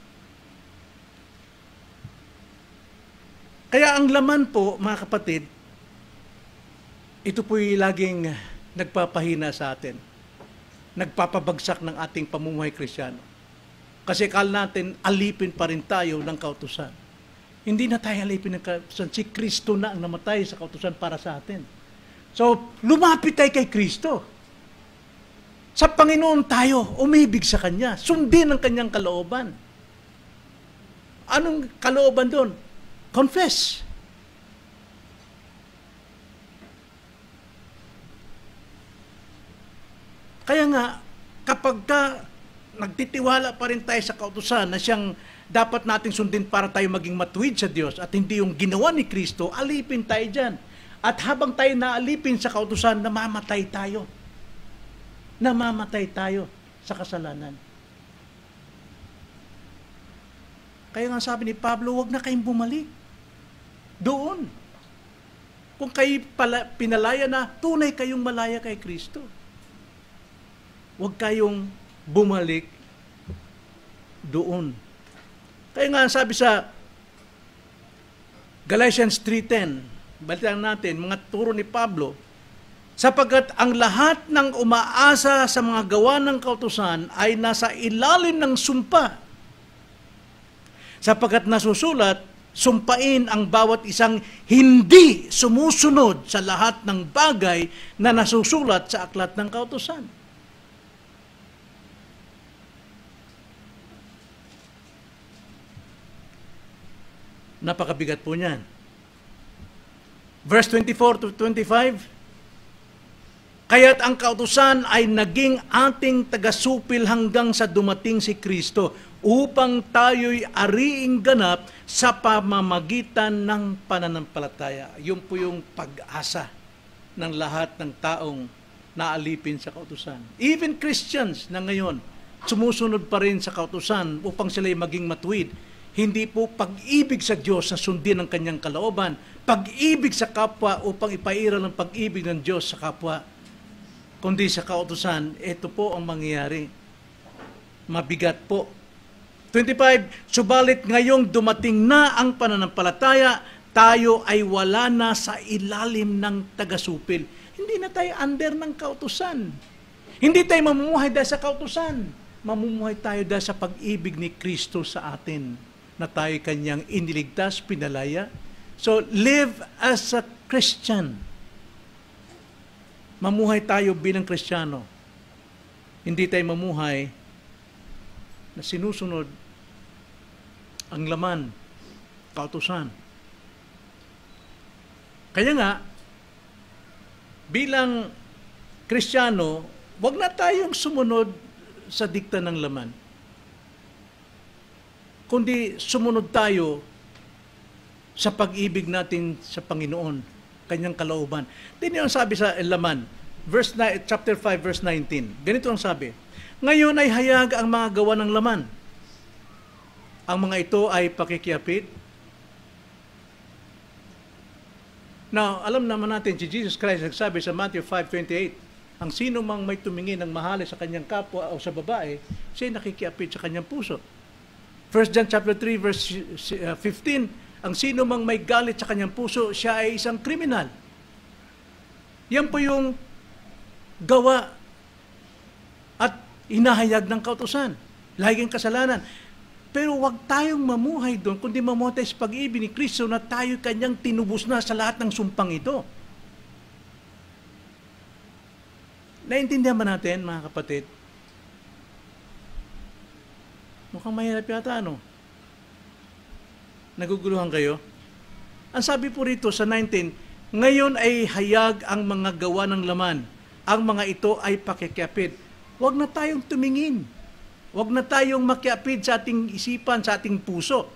Kaya ang laman po, mga kapatid, ito po'y laging nagpapahina sa atin. Nagpapabagsak ng ating pamumuhay Kristiyano. Kasi akala natin, alipin pa rin tayo ng kautusan. Hindi na tayo alipin ng kautusan. Si Kristo na ang namatay sa kautusan para sa atin. So, lumapit tayo kay Kristo. Sa Panginoon tayo, umibig sa Kanya. Sundin ang Kanyang kalooban. Anong kalooban doon? Confess. Kaya nga, kapag nagtitiwala pa rin tayo sa kautusan na siyang dapat nating sundin para tayo maging matuwid sa Diyos at hindi yung ginawa ni Kristo, alipin tayo dyan. At habang tayo naalipin sa kautusan, namamatay tayo. Namamatay tayo sa kasalanan. Kaya nga sabi ni Pablo, huwag na kayong bumalik. Doon. Kung kayo pinalaya na, tunay kayong malaya kay Kristo. Huwag kayong bumalik doon. Kaya nga sabi sa Galatians 3:10, balitaan natin, mga turo ni Pablo, sapagkat ang lahat ng umaasa sa mga gawa ng kautusan ay nasa ilalim ng sumpa. Sapagkat nasusulat, sumpain ang bawat isang hindi sumusunod sa lahat ng bagay na nasusulat sa aklat ng kautusan. Napakabigat po niyan. Verse 24 to 25, kaya't ang kautusan ay naging ating tagasupil hanggang sa dumating si Kristo upang tayo'y ariing ganap sa pamamagitan ng pananampalataya. Yun po yung pag-asa ng lahat ng taong naalipin sa kautusan. Even Christians na ngayon, sumusunod pa rin sa kautusan upang sila'y maging matuwid. Hindi po pag-ibig sa Diyos na sundin ang Kanyang kalooban, pag-ibig sa kapwa upang ipairal ang pag-ibig ng Diyos sa kapwa. Kundi sa kautusan, ito po ang mangyayari. Mabigat po. 25, subalit ngayong dumating na ang pananampalataya, tayo ay wala na sa ilalim ng tagasupil. Hindi na tayo under ng kautusan. Hindi tayo mamumuhay dahil sa kautusan. Mamumuhay tayo dahil sa pag-ibig ni Kristo sa atin, na tayo Kanyang iniligtas, pinalaya. So, live as a Christian. Mamuhay tayo bilang Kristiyano. Hindi tayo mamuhay na sinusunod ang laman, kautusan. Kaya nga, bilang Kristiyano, wag na tayong sumunod sa dikta ng laman. Kundi sumunod tayo sa pag-ibig natin sa Panginoon, Kanyang kalooban. Tingnan ang sabi sa laman, chapter 5, verse 19. Ganito ang sabi, ngayon ay hayag ang mga gawa ng laman. Ang mga ito ay pakikiapid. Now, alam naman natin, si Jesus Christ nagsabi sa Matthew 5:28, ang sino mang may tumingin ng mahali sa kanyang kapwa o sa babae, siya nakikiapid sa kanyang puso. 1 John chapter 3 verse 15, ang sino mang may galit sa kanyang puso, siya ay isang kriminal. Yan po yung gawa at hinahayag ng kautusan. Laging kasalanan. Pero wag tayong mamuhay doon, kundi mamuhay tayo sa pag-ibig ni Kristo na tayo Kanyang tinubos na sa lahat ng sumpang ito. Naintindihan ba natin, mga kapatid? Mukhang mahirap yata, ano? Naguguluhan kayo? Ang sabi po rito sa 19, ngayon ay hayag ang mga gawa ng laman. Ang mga ito ay pakikiapid. Huwag na tayong tumingin. Huwag na tayong makiapid sa ating isipan, sa ating puso.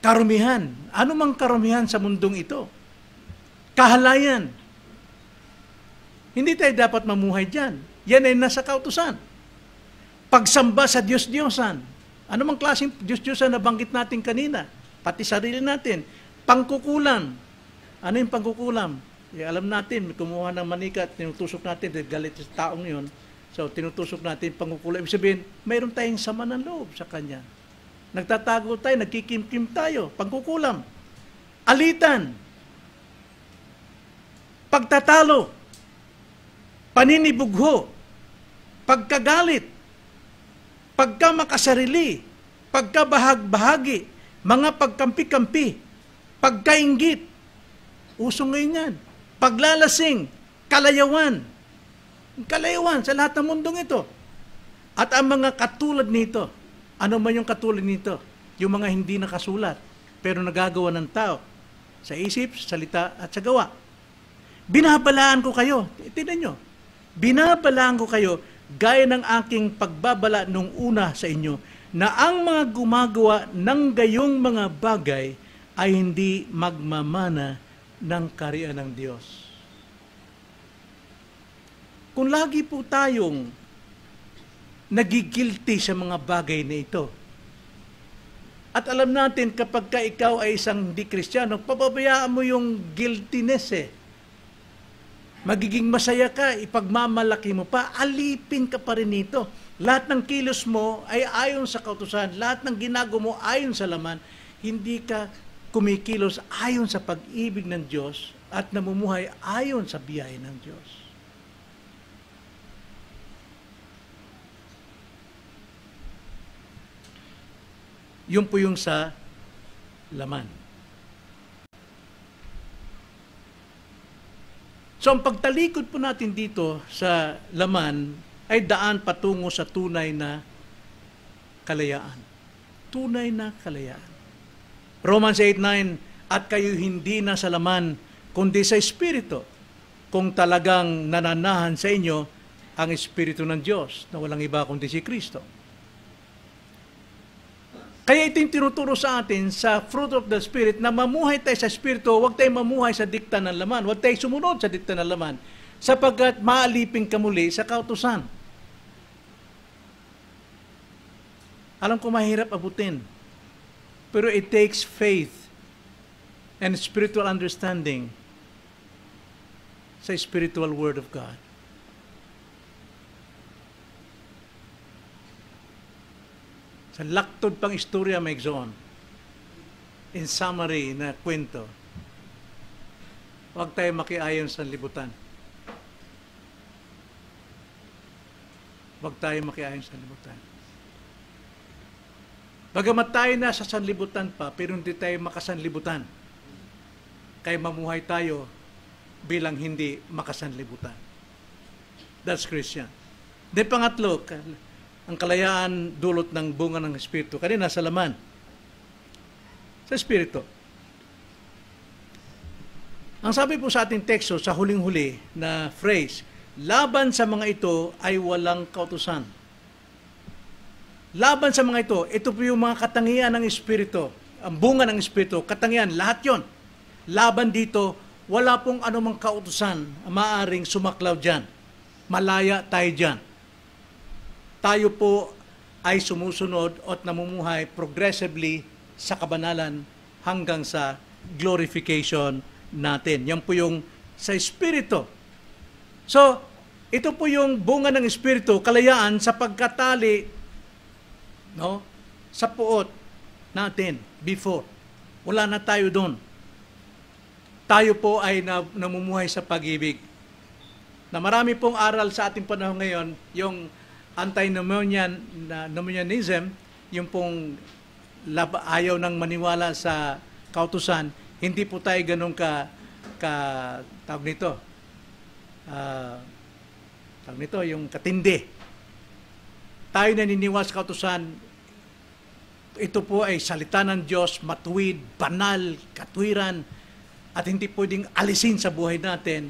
Karumihan. Ano mang karumihan sa mundong ito? Kahalayan. Hindi tayo dapat mamuhay dyan. Yan ay nasa kautusan. Pagsamba sa Diyos-Diyosan. Ano mang klaseng Diyos-Diyosan na banggit natin kanina? Pati sarili natin. Pangkukulam. Ano yung pangkukulam? Alam natin, kumuha ng manika at tinutusok natin, galit sa taong yun. So, tinutusok natin pangkukulam. Ibig sabihin, mayroon tayong sama ng loob sa Kanya. Nagtatago tayo, nagkikimkim tayo, pangkukulam. Alitan. Pagtatalo. Paninibugho. Pagkagalit. Pagkamakasarili. Pagkabahag-bahagi. Mga pagkampi-kampi. Pagkainggit. Uso ngayon yan. Paglalasing. Kalayawan. Kalayawan sa lahat ng mundong ito. At ang mga katulad nito, ano man yung katulad nito? Yung mga hindi nakasulat, pero nagagawa ng tao sa isip, sa salita, at sa gawa. Binabalaan ko kayo. Tingnan nyo. Binabalaan ko kayo gaya ng aking pagbabala nung una sa inyo na ang mga gumagawa ng gayong mga bagay ay hindi magmamana ng kaharian ng Diyos. Kung lagi po tayong nagigilty sa mga bagay na ito, at alam natin kapag ka ikaw ay isang hindi Kristiyano, pababayaan mo yung guiltiness Magiging masaya ka, ipagmamalaki mo pa, alipin ka pa rin nito. Lahat ng kilos mo ay ayon sa kautusan, lahat ng ginagawa mo ayon sa laman, hindi ka kumikilos ayon sa pag-ibig ng Diyos at namumuhay ayon sa biyaya ng Diyos. Yun po yung sa laman. So, ang pagtalikod po natin dito sa laman ay daan patungo sa tunay na kalayaan. Tunay na kalayaan. Romans 8:9, at kayo hindi na sa laman, kundi sa Espiritu, kung talagang nananahan sa inyo ang Espiritu ng Diyos, na walang iba kundi si Kristo. Kaya ito yung tinuturo sa atin sa fruit of the Spirit na mamuhay tayo sa Espiritu, huwag tayong mamuhay sa dikta ng laman, huwag tayong sumunod sa dikta ng laman, sapagkat maalipin ka muli sa kautusan. Alam ko mahirap abutin, pero it takes faith and spiritual understanding sa spiritual word of God. Sa laktod pang istorya may igsoon. In summary na kwento, huwag tayo makiayon sa libutan. Huwag tayo makiayon sa libutan. Bagamat tayo nasa sanlibutan pa, pero hindi tayo makasanlibutan. Kaya mamuhay tayo bilang hindi makasanlibutan. That's Christian. Then pangatlo, ang kalayaan dulot ng bunga ng Espiritu. Kanina sa laman. Sa Espiritu. Ang sabi po sa ating teksto, sa huling-huli na phrase, laban sa mga ito ay walang kautusan. Laban sa mga ito po yung mga katangian ng Espiritu. Ang bunga ng Espiritu, katangian, lahat yon. Laban dito, wala pong anumang kautusan maaring sumaklaw dyan. Malaya tayo dyan. Tayo po ay sumusunod at namumuhay progressively sa kabanalan hanggang sa glorification natin. Yan po yung sa Espiritu. So, ito po yung bunga ng Espiritu, kalayaan sa pagkatali, no, sa puot natin before. Wala na tayo doon. Tayo po ay namumuhay sa pag-ibig. Na marami pong aral sa ating panahon ngayon, yung antinomianism, yung pong ayaw nang maniwala sa kautusan, hindi po tayo ganun tawag nito, yung katindi. Tayo naniniwala sa kautusan, ito po ay salita ng Diyos, matuwid, banal, katwiran, at hindi pwedeng alisin sa buhay natin,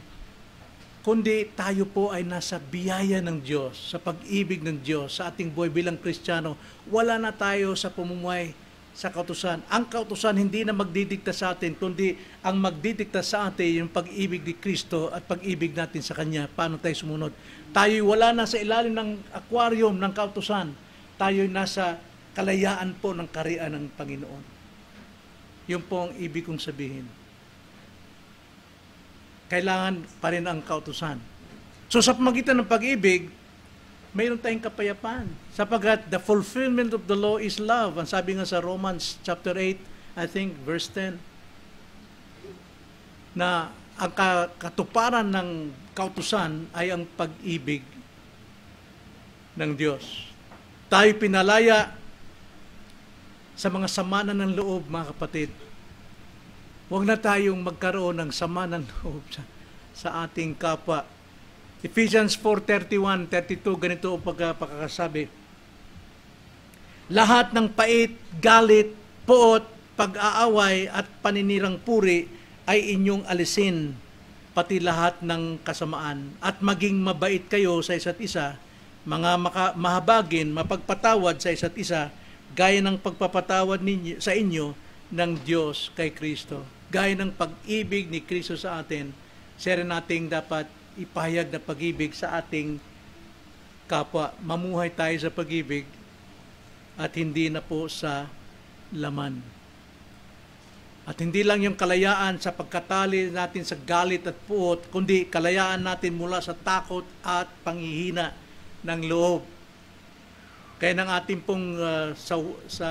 kundi tayo po ay nasa biyaya ng Diyos, sa pag-ibig ng Diyos, sa ating buhay bilang Kristiyano. Wala na tayo sa pamumuhay sa kautusan. Ang kautusan hindi na magdidikta sa atin, kundi ang magdidikta sa atin yung pag-ibig ni Kristo at pag-ibig natin sa Kanya. Paano tayo sumunod? Tayo wala na sa ilalim ng aquarium ng kautusan. Tayo nasa kalayaan po ng karian ng Panginoon. Yun po ang ibig kong sabihin. Kailangan pa rin ang kautusan. So sa pamagitan ng pag-ibig, mayroon tayong kapayapaan. Sapagkat the fulfillment of the law is love. Ang sabi nga sa Romans chapter 8, I think verse 10, na ang katuparan ng kautusan ay ang pag-ibig ng Diyos. Tayo pinalaya sa mga samanan ng loob, mga kapatid. Huwag na tayong magkaroon ng sama ng loob sa ating kapwa. Ephesians 4:31-32, ganito ang pagkakasabi. Lahat ng pait, galit, poot, pag-aaway at paninirang puri ay inyong alisin, pati lahat ng kasamaan. At maging mabait kayo sa isa't isa, mga mahabagin, mapagpatawad sa isa't isa, gaya ng pagpapatawad ninyo, sa inyo ng Diyos kay Kristo. Gaya ng pag-ibig ni Kristo sa atin, siya rin nating dapat ipahayag na pag-ibig sa ating kapwa. Mamuhay tayo sa pag-ibig at hindi na po sa laman. At hindi lang yung kalayaan sa pagkatali natin sa galit at puot, kundi kalayaan natin mula sa takot at panghihina ng loob. Kaya ng ating pong sa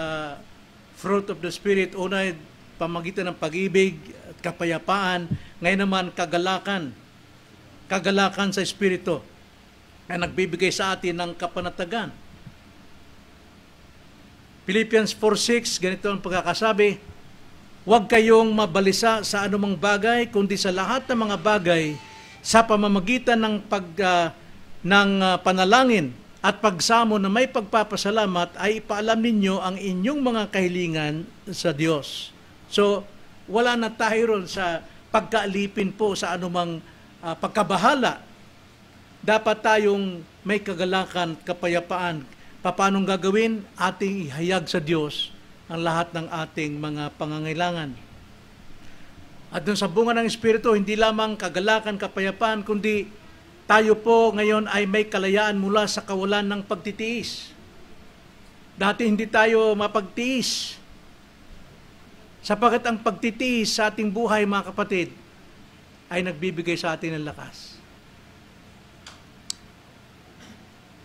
fruit of the Spirit, una pamagitan ng pag-ibig at kapayapaan, ngayon naman kagalakan sa Espiritu na nagbibigay sa atin ng kapanatagan. Philippians 4:6, ganito ang pagkakasabi, huwag kayong mabalisa sa anumang bagay, kundi sa lahat ng mga bagay, sa pamamagitan ng panalangin at pagsamo na may pagpapasalamat, ay ipaalam ninyo ang inyong mga kahilingan sa Diyos. So, wala na tayo ron sa pagkaalipin po sa anumang pagkabahala. Dapat tayong may kagalakan, kapayapaan. Paanong gagawin? Ating ihayag sa Diyos ang lahat ng ating mga pangangailangan. At dun sa bunga ng Espiritu, hindi lamang kagalakan, kapayapaan, kundi tayo po ngayon ay may kalayaan mula sa kawalan ng pagtitiis. Dati hindi tayo mapagtiis. Sapagkat ang pagtitiis sa ating buhay, mga kapatid, ay nagbibigay sa atin ng lakas.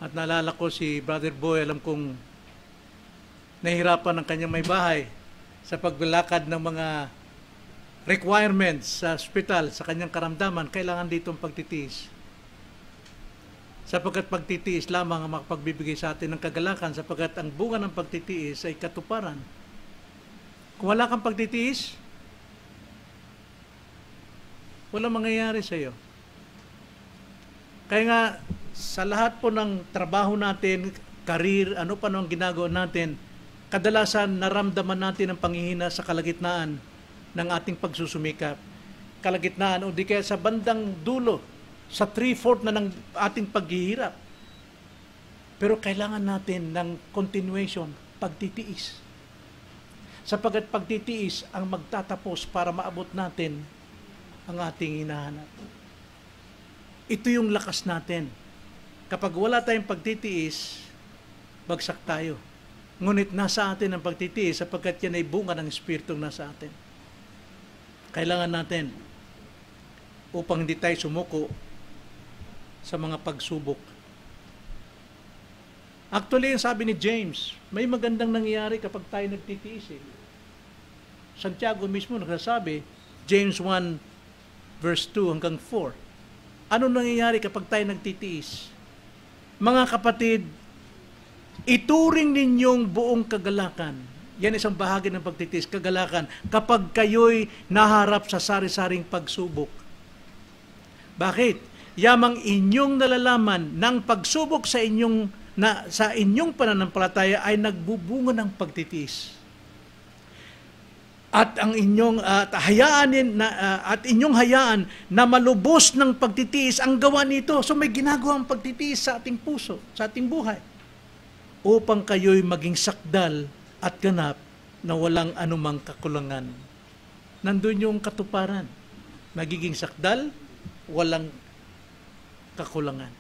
At naalala ko si Brother Boy, alam kong nahihirapan ng kanyang may bahay sa paglalakad ng mga requirements sa hospital, sa kanyang karamdaman, kailangan dito ang pagtitiis. Sapagkat pagtitiis lamang ang makapagbibigay sa atin ng kagalakan, sapagkat ang bunga ng pagtitiis ay katuparan. Kung wala kang pagtitiis, walang mangyayari sa iyo. Kaya nga, sa lahat po ng trabaho natin, karir, ano pa nung ginagawa natin, kadalasan naramdaman natin ang panghihina sa kalagitnaan ng ating pagsusumikap. Kalagitnaan o di kaya sa bandang dulo, sa 3/4 na ng ating paghihirap. Pero kailangan natin ng continuation, pagtitiis. Sapagkat pagtitiis ang magtatapos para maabot natin ang ating hinahanap. Ito yung lakas natin. Kapag wala tayong pagtitiis, bagsak tayo. Ngunit nasa atin ang pagtitiis sapagkat yan ay bunga ng Espiritong nasa atin. Kailangan natin upang hindi tayo sumuko sa mga pagsubok. Actually, yung sabi ni James, may magandang nangyayari kapag tayo nagtitiis. Santiago mismo nagsasabi, James 1 verse 2 hanggang 4. Ano nangyayari kapag tayo nagtitiis? Mga kapatid, ituring ninyong buong kagalakan. Yan isang bahagi ng pagtitiis, kagalakan. Kapag kayo'y naharap sa sari-saring pagsubok. Bakit? Yamang inyong nalalaman ng pagsubok sa inyong na sa inyong pananampalataya ay nagbubunga ng pagtitiis. At ang inyong inyong hayaan na malubos ng pagtitiis ang gawa nito. So may ginagawang pagtitiis sa ating puso, sa ating buhay, upang kayo'y maging sakdal at ganap na walang anumang kakulangan. Nandun yung katuparan. Magiging sakdal, walang kakulangan.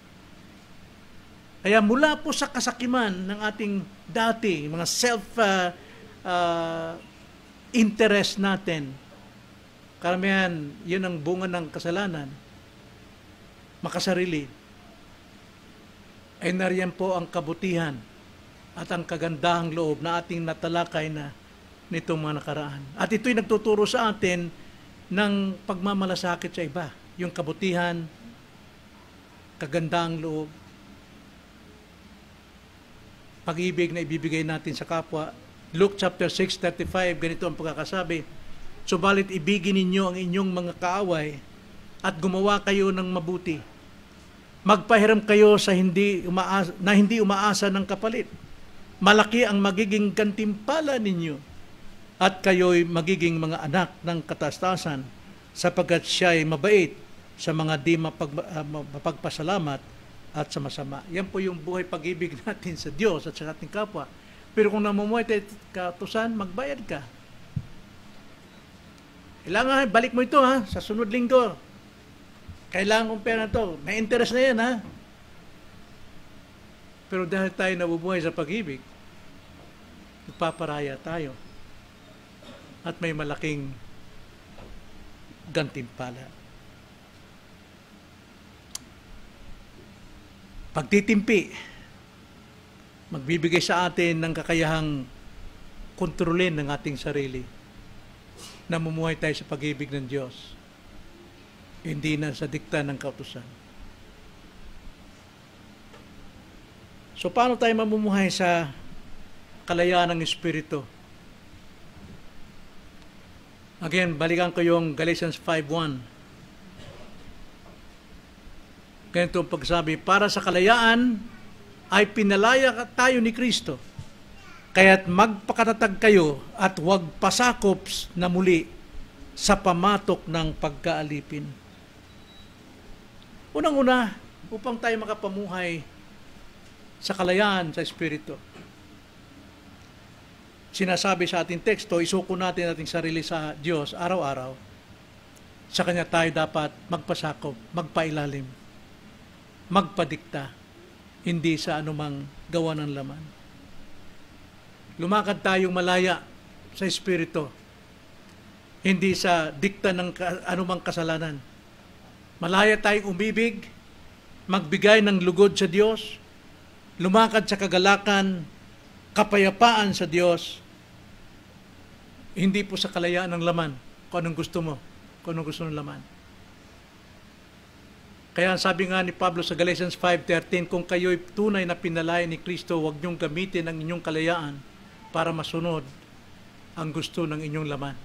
Kaya mula po sa kasakiman ng ating dati, mga interest natin, karamihan, yun ang bunga ng kasalanan, makasarili, ay nariyan po ang kabutihan at ang kagandahang loob na ating natalakay na nitong mga nakaraan. At ito'y nagtuturo sa atin ng pagmamalasakit sa iba. Yung kabutihan, kagandahang loob, pag-ibig na ibibigay natin sa kapwa. Luke chapter 6:35, ganito ang pagkakasabi, subalit ibigin ninyo ang inyong mga kaaway at gumawa kayo ng mabuti. Magpahiram kayo sa hindi umaasa ng kapalit. Malaki ang magiging gantimpala ninyo at kayo'y magiging mga anak ng katastasan sapagkat siya'y mabait sa mga di mapagpasalamat at sa masama. Yan po yung buhay pag-ibig natin sa Diyos at sa ating kapwa. Pero kung namumuhay tayo katusan, magbayad ka. Kailangan, balik mo ito sa sunod linggo. Kailangan kong pera to. May interest na yan Pero dahil tayo nabubuhay sa pag-ibig, nagpaparaya tayo. At may malaking gantimpala. Pagtitimpi, magbibigay sa atin ng kakayahang kontrolin ng ating sarili. Namumuhay tayo sa pag-ibig ng Diyos. Hindi na sa dikta ng kautusan. So, paano tayo mamumuhay sa kalayaan ng Espiritu? Again, balikan ko yung Galatians 5:1. Ganito ang pagsabi, para sa kalayaan ay pinalaya tayo ni Kristo. Kaya't magpakatatag kayo at huwag pasakop na muli sa pamatok ng pagkaalipin. Unang-una, upang tayo makapamuhay sa kalayaan sa Espiritu. Sinasabi sa ating teksto, isuko natin ating sarili sa Diyos araw-araw. Sa Kanya tayo dapat magpasakop, magpailalim, magpadikta, hindi sa anumang gawa ng laman. Lumakad tayong malaya sa Espiritu, hindi sa dikta ng anumang kasalanan. Malaya tayong umibig, magbigay ng lugod sa Diyos, lumakad sa kagalakan, kapayapaan sa Diyos, hindi po sa kalayaan ng laman, kung anong gusto mo, kung anong gusto ng laman. Kaya sabi nga ni Pablo sa Galatians 5:13, kung kayo'y tunay na pinalaya ni Kristo, huwag niyong gamitin ang inyong kalayaan para masunod ang gusto ng inyong laman.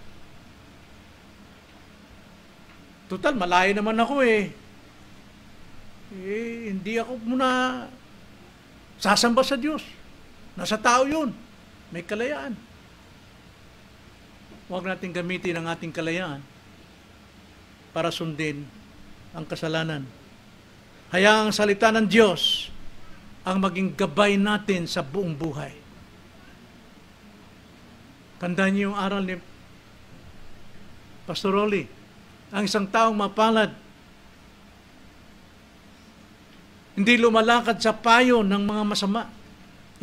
Total, malaya naman ako hindi ako muna sasamba sa Diyos. Nasa tao yun. May kalayaan. Huwag natin gamitin ang ating kalayaan para sundin ang kasalanan. Hayaang salita ng Diyos ang maging gabay natin sa buong buhay. Tandaan niyo yung aral ni Pastor Rolly. Ang isang taong mapalad, hindi lumalakad sa payo ng mga masama,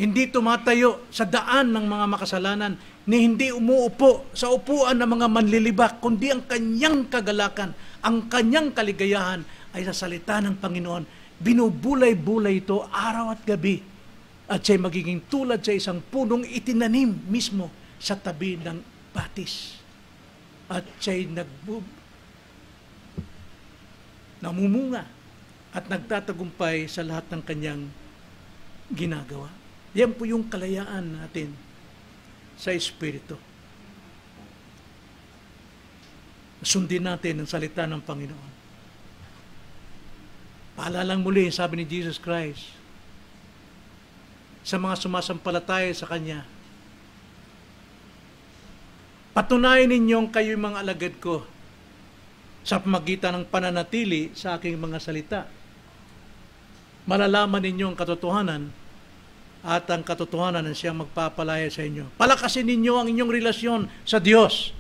hindi tumatayo sa daan ng mga makasalanan, ni hindi umuupo sa upuan ng mga manlilibak, kundi ang kanyang kagalakan, ang kanyang kaligayahan ay sa salita ng Panginoon. Binubulay-bulay ito araw at gabi. At siya'y magiging tulad sa isang punong itinanim mismo sa tabi ng batis. At siya'y namumunga at nagtatagumpay sa lahat ng kanyang ginagawa. Yan po yung kalayaan natin sa Espiritu. Sundin natin ang salita ng Panginoon. Paalalang muli, sabi ni Jesus Christ, sa mga sumasampalataya sa Kanya. Patunayan ninyong kayo'y mga alagad ko sa pamagitan ng pananatili sa aking mga salita. Malalaman ninyo ang katotohanan at ang katotohanan ang siyang magpapalaya sa inyo. Palakasin ninyo ang inyong relasyon sa Diyos.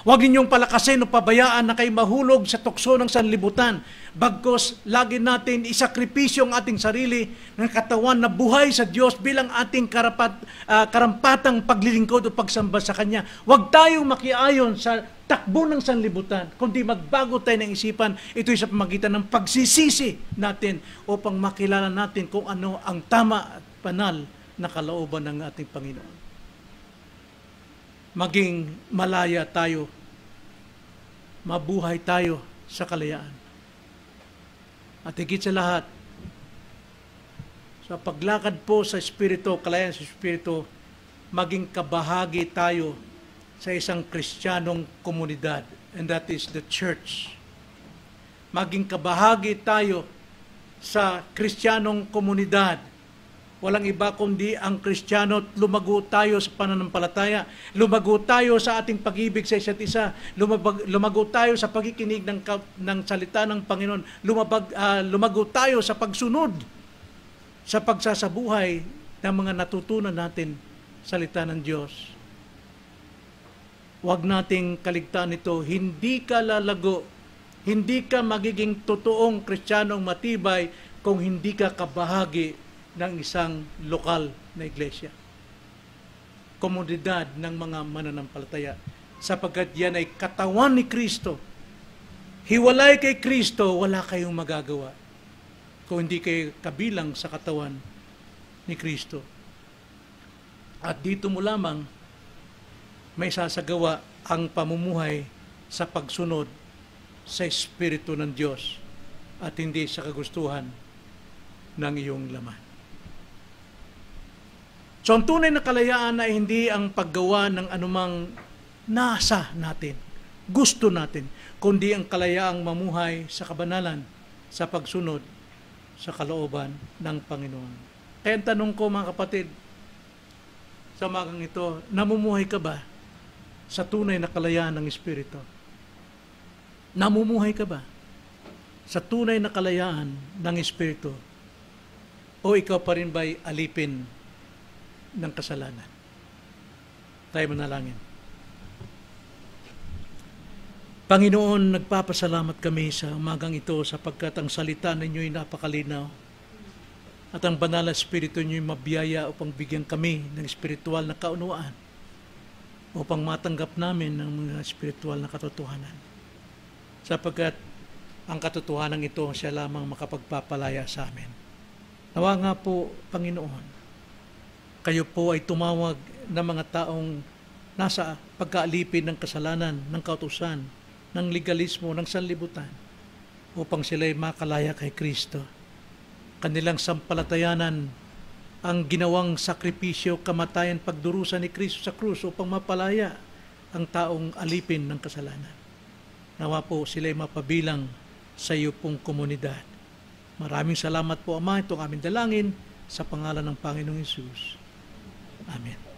Huwag ninyong palakasin o pabayaan na kayo mahulog sa tukso ng sanlibutan. Bagkos lagi natin isakripisyo ang ating sarili ng katawan na buhay sa Diyos bilang ating karampatang paglilingkod o pagsamba sa Kanya. Huwag tayong makiayon sa takbo ng sanlibutan, kundi magbago tayo ng isipan. Ito'y sa pamagitan ng pagsisisi natin upang makilala natin kung ano ang tama at banal na kalooban ng ating Panginoon. Maging malaya tayo, mabuhay tayo sa kalayaan. At higit sa lahat, sa paglakad po sa Espiritu, kalayaan sa Espiritu, maging kabahagi tayo sa isang Kristiyanong komunidad, and that is the church. Maging kabahagi tayo sa Kristiyanong komunidad. Walang iba kundi ang Kristiyano. Lumago tayo sa pananampalataya. Lumago tayo sa ating pag-ibig sa isa't isa. Lumago tayo sa pagkikinig ng salita ng Panginoon. Lumago tayo sa pagsunod sa pagsasabuhay ng mga natutunan natin salita ng Diyos. Huwag nating kaligtaan ito. Hindi ka lalago. Hindi ka magiging totoong Kristiyanong matibay kung hindi ka kabahagi ng isang lokal na iglesia. Komunidad ng mga mananampalataya. Sapagkat yan ay katawan ni Kristo. Hiwalay kay Kristo, wala kayong magagawa kung hindi kayo kabilang sa katawan ni Kristo. At dito mo lamang may sasagawa ang pamumuhay sa pagsunod sa Espiritu ng Diyos at hindi sa kagustuhan ng iyong laman. So, ang tunay na kalayaan ay hindi ang paggawa ng anumang nasa natin, gusto natin, kundi ang kalayaang mamuhay sa kabanalan, sa pagsunod sa kalooban ng Panginoon. Kaya ang tanong ko, mga kapatid, sa umagang ito, namumuhay ka ba sa tunay na kalayaan ng Espiritu? Namumuhay ka ba sa tunay na kalayaan ng Espiritu? O ikaw pa rin ba'y alipin ng kasalanan? Tayo manalangin. Panginoon, nagpapasalamat kami sa umagang ito sapagkat ang salita ninyo'y napakalinaw at ang banal na Espiritu ninyo'y mabiyaya upang bigyan kami ng espiritual na kaunawaan upang matanggap namin ng mga espiritual na katotohanan. Sapagkat ang katotohanan ito siya lamang makapagpapalaya sa amin. Nawa nga po, Panginoon, kayo po ay tumawag ng mga taong nasa pagkaalipin ng kasalanan, ng kautusan, ng legalismo, ng sanlibutan, upang sila'y makalaya kay Kristo. Kanilang sampalatayanan ang ginawang sakripisyo, kamatayan, pagdurusa ni Kristo sa krus upang mapalaya ang taong alipin ng kasalanan. Nawa po sila'y mapabilang sa iyo pong komunidad. Maraming salamat po, Ama, itong aming dalangin sa pangalan ng Panginoong Hesus. Amen.